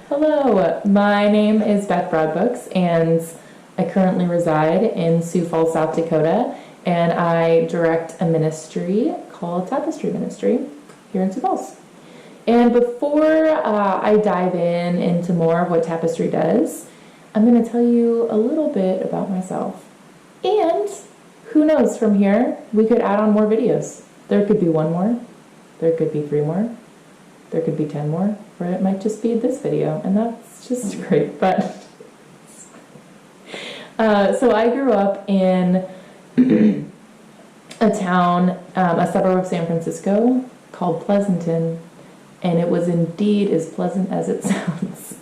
Hello, my name is Beth Broadbooks, and I currently reside in Sioux Falls, South Dakota, and I direct a ministry called Tapestry Ministry here in Sioux Falls. And before I dive into more of what Tapestry does, I'm going to tell you a little bit about myself. And who knows, from here, we could add on more videos. There could be one more, there could be 3 more, there could be 10 more, or it might just be this video, and that's just great. But so I grew up in a town, a suburb of San Francisco called Pleasanton, and it was indeed as pleasant as it sounds.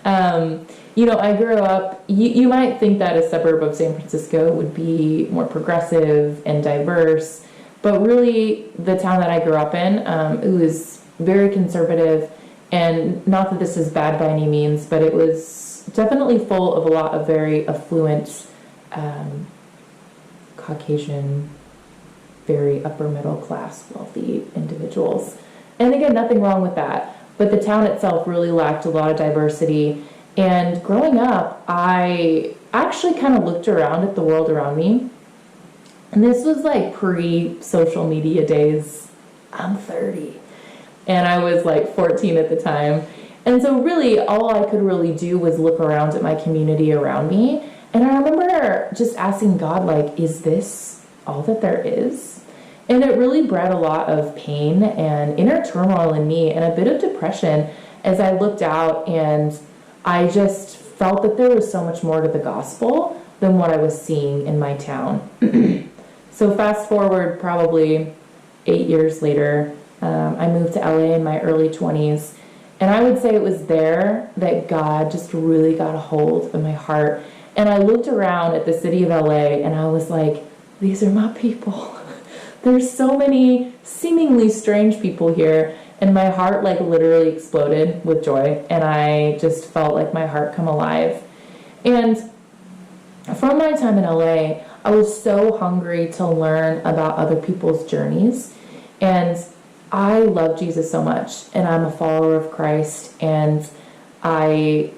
I grew up, you might think that a suburb of San Francisco would be more progressive and diverse, but really the town that I grew up in, it was very conservative, and not that this is bad by any means, but it was definitely full of a lot of very affluent, Caucasian, very upper middle class, wealthy individuals. And again, nothing wrong with that, but the town itself really lacked a lot of diversity. And growing up, I actually kind of looked around at the world around me, and this was like pre-social media days. I'm 30. And I was like 14 at the time. And so really all I could really do was look around at my community around me. And I remember just asking God, like, is this all that there is? And it really bred a lot of pain and inner turmoil in me and a bit of depression as I looked out, and I just felt that there was so much more to the gospel than what I was seeing in my town. So fast forward probably 8 years later, I moved to LA in my early 20s, and I would say it was there that God just really got a hold of my heart. And I looked around at the city of LA, and I was like, these are my people. There's so many seemingly strange people here, and my heart like literally exploded with joy, and I just felt like my heart come alive. And from my time in LA, I was so hungry to learn about other people's journeys, and I love Jesus so much, and I'm a follower of Christ, and I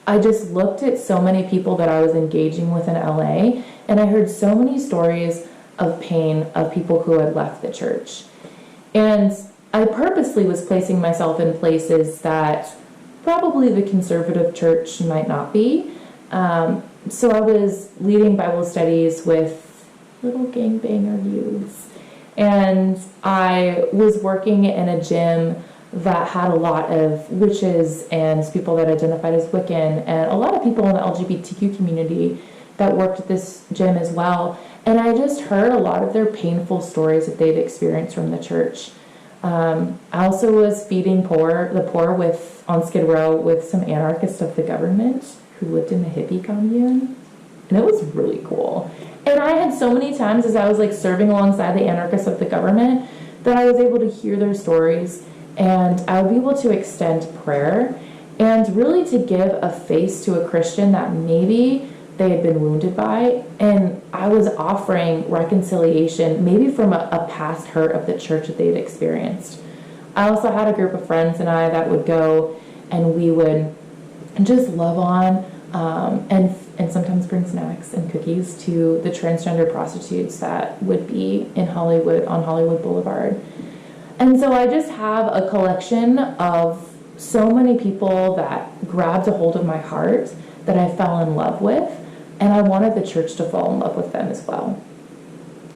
just looked at so many people that I was engaging with in LA, and I heard so many stories of pain of people who had left the church. And I purposely was placing myself in places that probably the conservative church might not be. So I was leading Bible studies with little gangbanger youths. And I was working in a gym that had a lot of witches and people that identified as Wiccan, and a lot of people in the LGBTQ community that worked at this gym as well. And I just heard a lot of their painful stories that they'd experienced from the church. I also was feeding the poor on Skid Row with some anarchists of the government who lived in the hippie commune. And it was really cool. And I had so many times as I was like serving alongside the anarchists of the government that I was able to hear their stories, and I would be able to extend prayer and really to give a face to a Christian that maybe they had been wounded by, and I was offering reconciliation maybe from a past hurt of the church that they had experienced. I also had a group of friends and I that would go, and we would just love on and sometimes bring snacks and cookies to the transgender prostitutes that would be in Hollywood, on Hollywood Boulevard. And so I just have a collection of so many people that grabbed a hold of my heart that I fell in love with, and I wanted the church to fall in love with them as well.